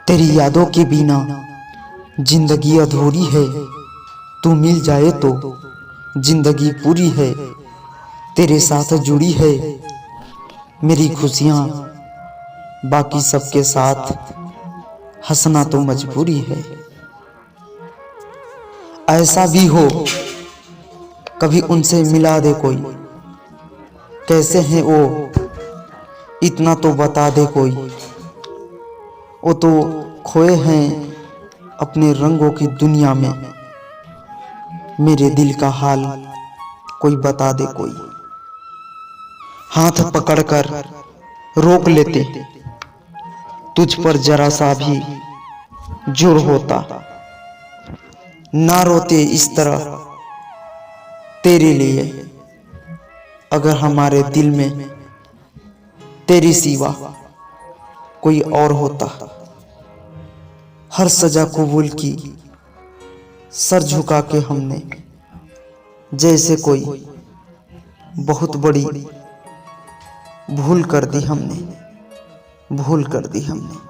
तेरी यादों के बिना जिंदगी अधूरी है। तू मिल जाए तो जिंदगी पूरी है। तेरे साथ जुड़ी है मेरी खुशियाँ, बाकी सबके साथ हंसना तो मजबूरी है। ऐसा भी हो कभी उनसे मिला दे कोई, कैसे हैं वो इतना तो बता दे कोई। वो तो खोए हैं अपने रंगों की दुनिया में, मेरे दिल का हाल कोई बता दे कोई। हाथ पकड़कर रोक लेते तुझ पर जरा सा भी जोर होता, ना रोते इस तरह तेरे लिए। अगर हमारे दिल में तेरी सिवा कोई और होता। हर सजा कबूल की सर झुका के हमने, जैसे कोई बहुत बड़ी भूल कर दी हमने, भूल कर दी हमने।